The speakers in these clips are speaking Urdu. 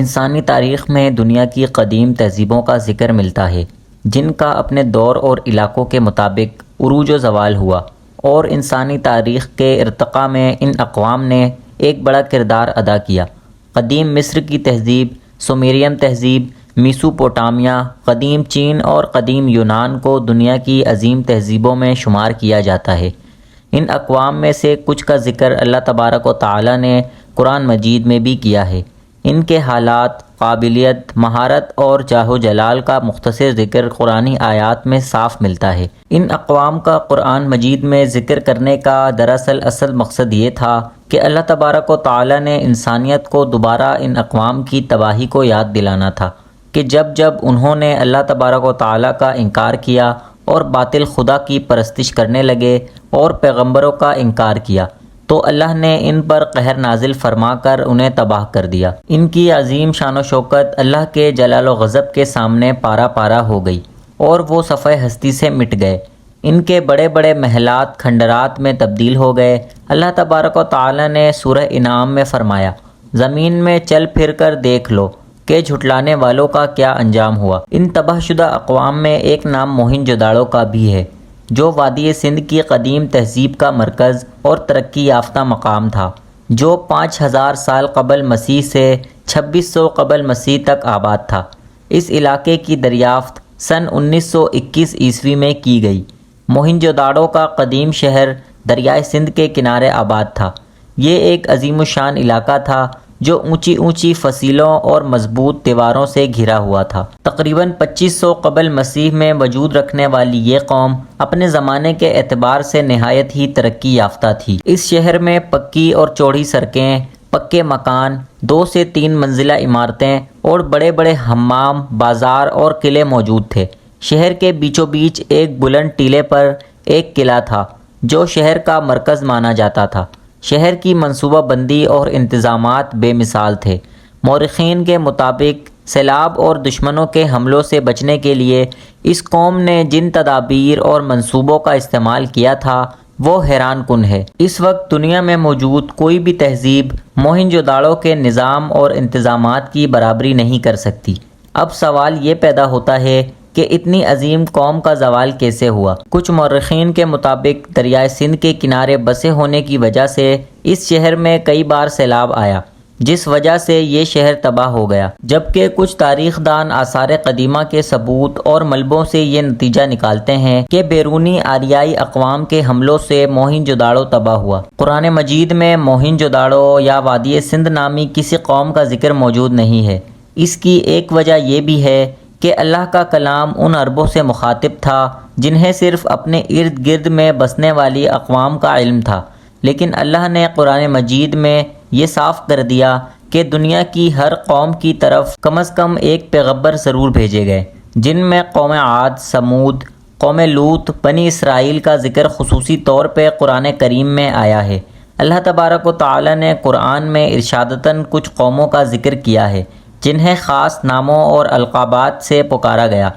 انسانی تاریخ میں دنیا کی قدیم تہذیبوں کا ذکر ملتا ہے جن کا اپنے دور اور علاقوں کے مطابق عروج و زوال ہوا، اور انسانی تاریخ کے ارتقاء میں ان اقوام نے ایک بڑا کردار ادا کیا۔ قدیم مصر کی تہذیب، سومیرین تہذیب، میسوپوٹامیہ، قدیم چین اور قدیم یونان کو دنیا کی عظیم تہذیبوں میں شمار کیا جاتا ہے۔ ان اقوام میں سے کچھ کا ذکر اللہ تبارک و تعالی نے قرآن مجید میں بھی کیا ہے۔ ان کے حالات، قابلیت، مہارت اور جاہ و جلال کا مختصر ذکر قرآنی آیات میں صاف ملتا ہے۔ ان اقوام کا قرآن مجید میں ذکر کرنے کا دراصل اصل مقصد یہ تھا کہ اللہ تبارک و تعالی نے انسانیت کو دوبارہ ان اقوام کی تباہی کو یاد دلانا تھا کہ جب انہوں نے اللہ تبارک و تعالی کا انکار کیا اور باطل خدا کی پرستش کرنے لگے اور پیغمبروں کا انکار کیا، تو اللہ نے ان پر قہر نازل فرما کر انہیں تباہ کر دیا۔ ان کی عظیم شان و شوکت اللہ کے جلال و غضب کے سامنے پارا پارا ہو گئی اور وہ صفحہ ہستی سے مٹ گئے۔ ان کے بڑے بڑے محلات کھنڈرات میں تبدیل ہو گئے۔ اللہ تبارک و تعالی نے سورہ انعام میں فرمایا، زمین میں چل پھر کر دیکھ لو کہ جھٹلانے والوں کا کیا انجام ہوا۔ ان تباہ شدہ اقوام میں ایک نام موہنجوداڑو کا بھی ہے، جو وادی سندھ کی قدیم تہذیب کا مرکز اور ترقی یافتہ مقام تھا، جو 5000 سال قبل مسیح سے 2600 قبل مسیح تک آباد تھا۔ اس علاقے کی دریافت سن 1921 عیسوی میں کی گئی۔ موہنجوداڑو کا قدیم شہر دریائے سندھ کے کنارے آباد تھا۔ یہ ایک عظیم الشان علاقہ تھا جو اونچی اونچی فصیلوں اور مضبوط دیواروں سے گھرا ہوا تھا۔ تقریباً 2500 قبل مسیح میں وجود رکھنے والی یہ قوم اپنے زمانے کے اعتبار سے نہایت ہی ترقی یافتہ تھی۔ اس شہر میں پکی اور چوڑی سڑکیں، پکے مکان، 2 سے 3 منزلہ عمارتیں اور بڑے بڑے حمام، بازار اور قلعے موجود تھے۔ شہر کے بیچوں بیچ ایک بلند ٹیلے پر ایک قلعہ تھا جو شہر کا مرکز مانا جاتا تھا۔ شہر کی منصوبہ بندی اور انتظامات بے مثال تھے۔ مورخین کے مطابق سیلاب اور دشمنوں کے حملوں سے بچنے کے لیے اس قوم نے جن تدابیر اور منصوبوں کا استعمال کیا تھا وہ حیران کن ہے۔ اس وقت دنیا میں موجود کوئی بھی تہذیب موہنجوداڑو کے نظام اور انتظامات کی برابری نہیں کر سکتی۔ اب سوال یہ پیدا ہوتا ہے کہ اتنی عظیم قوم کا زوال کیسے ہوا؟ کچھ مورخین کے مطابق دریائے سندھ کے کنارے بسے ہونے کی وجہ سے اس شہر میں کئی بار سیلاب آیا، جس وجہ سے یہ شہر تباہ ہو گیا، جبکہ کچھ تاریخ دان آثار قدیمہ کے ثبوت اور ملبوں سے یہ نتیجہ نکالتے ہیں کہ بیرونی آریائی اقوام کے حملوں سے موہنجوداڑو تباہ ہوا۔ قرآن مجید میں موہنجوداڑو یا وادی سندھ نامی کسی قوم کا ذکر موجود نہیں ہے۔ اس کی ایک وجہ یہ بھی ہے کہ اللہ کا کلام ان عربوں سے مخاطب تھا جنہیں صرف اپنے ارد گرد میں بسنے والی اقوام کا علم تھا، لیکن اللہ نے قرآن مجید میں یہ صاف کر دیا کہ دنیا کی ہر قوم کی طرف کم از کم ایک پیغمبر ضرور بھیجے گئے، جن میں قوم عاد، سمود، قوم لوط، بنی اسرائیل کا ذکر خصوصی طور پہ قرآن کریم میں آیا ہے۔ اللہ تبارک و تعالی نے قرآن میں ارشادتاً کچھ قوموں کا ذکر کیا ہے جنہیں خاص ناموں اور القابات سے پکارا گیا۔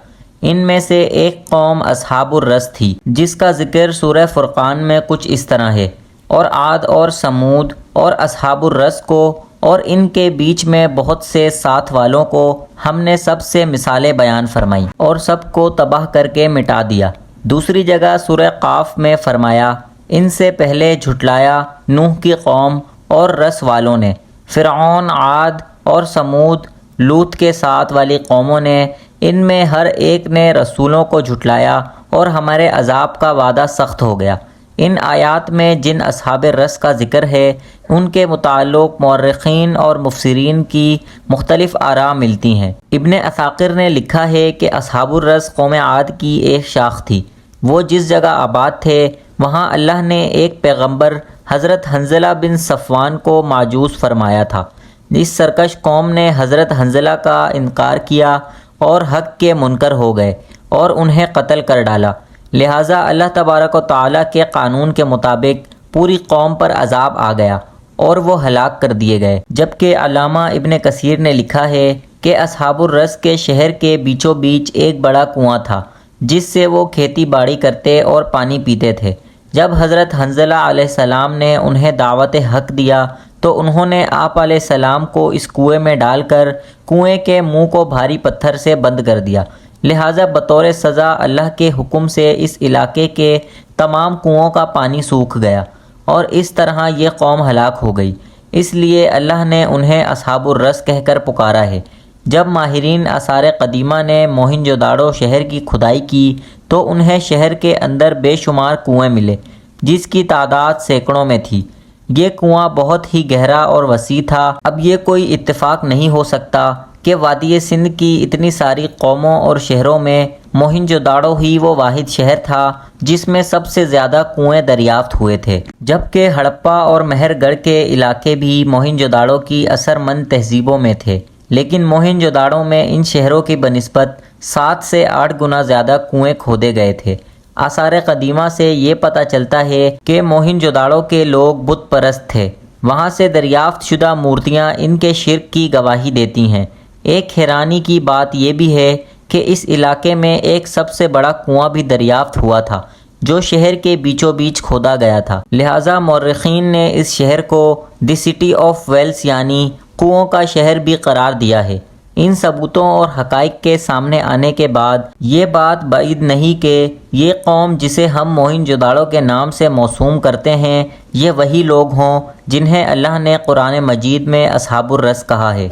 ان میں سے ایک قوم اصحاب الرس تھی جس کا ذکر سورہ فرقان میں کچھ اس طرح ہے، اور عاد اور سمود اور اصحاب الرس کو اور ان کے بیچ میں بہت سے ساتھ والوں کو ہم نے سب سے مثالیں بیان فرمائیں اور سب کو تباہ کر کے مٹا دیا۔ دوسری جگہ سورہ قاف میں فرمایا، ان سے پہلے جھٹلایا نوح کی قوم اور رس والوں نے، فرعون، عاد اور سمود، لوط کے ساتھ والی قوموں نے، ان میں ہر ایک نے رسولوں کو جھٹلایا اور ہمارے عذاب کا وعدہ سخت ہو گیا۔ ان آیات میں جن اصحاب رس کا ذکر ہے ان کے متعلق مورخین اور مفسرین کی مختلف آراء ملتی ہیں۔ ابن عساکر نے لکھا ہے کہ اصحاب الرس قوم عاد کی ایک شاخ تھی۔ وہ جس جگہ آباد تھے وہاں اللہ نے ایک پیغمبر حضرت حنظلہ بن صفوان کو معجوز فرمایا تھا۔ اس سرکش قوم نے حضرت حنظلہ کا انکار کیا اور حق کے منکر ہو گئے اور انہیں قتل کر ڈالا، لہٰذا اللہ تبارک و تعالیٰ کے قانون کے مطابق پوری قوم پر عذاب آ گیا اور وہ ہلاک کر دیے گئے۔ جبکہ علامہ ابن کثیر نے لکھا ہے کہ اصحاب الرس کے شہر کے بیچوں بیچ ایک بڑا کنواں تھا جس سے وہ کھیتی باڑی کرتے اور پانی پیتے تھے۔ جب حضرت حنظلہ علیہ السلام نے انہیں دعوت حق دیا تو انہوں نے آپ علیہ السلام کو اس کنویں میں ڈال کر کنویں کے منہ کو بھاری پتھر سے بند کر دیا۔ لہٰذا بطور سزا اللہ کے حکم سے اس علاقے کے تمام کنوؤں کا پانی سوکھ گیا اور اس طرح یہ قوم ہلاک ہو گئی۔ اس لیے اللہ نے انہیں اصحاب الرس کہہ کر پکارا ہے۔ جب ماہرین آثار قدیمہ نے موہنجو داڑو شہر کی کھدائی کی تو انہیں شہر کے اندر بے شمار کنویں ملے جس کی تعداد سینکڑوں میں تھی۔ یہ کنواں بہت ہی گہرا اور وسیع تھا۔ اب یہ کوئی اتفاق نہیں ہو سکتا کہ وادی سندھ کی اتنی ساری قوموں اور شہروں میں موہنجو داڑو ہی وہ واحد شہر تھا جس میں سب سے زیادہ کنویں دریافت ہوئے تھے، جبکہ ہڑپا اور مہر گڑھ کے علاقے بھی موہنجو داڑو کی اثر مند تہذیبوں میں تھے، لیکن موہنجو داڑو میں ان شہروں کی بنسبت 7 سے 8 گنا زیادہ کنویں کھودے گئے تھے۔ آثار قدیمہ سے یہ پتہ چلتا ہے کہ موہنجو داڑو کے لوگ بت پرست تھے۔ وہاں سے دریافت شدہ مورتیاں ان کے شرک کی گواہی دیتی ہیں۔ ایک حیرانی کی بات یہ بھی ہے کہ اس علاقے میں ایک سب سے بڑا کنواں بھی دریافت ہوا تھا جو شہر کے بیچوں بیچ کھودا گیا تھا، لہٰذا مورخین نے اس شہر کو دی سٹی آف ویلز یعنی کنوؤں کا شہر بھی قرار دیا ہے۔ ان ثبوتوں اور حقائق کے سامنے آنے کے بعد یہ بات بعید نہیں کہ یہ قوم جسے ہم موہنجو داڑو کے نام سے موسوم کرتے ہیں یہ وہی لوگ ہوں جنہیں اللہ نے قرآن مجید میں اصحاب الرس کہا ہے۔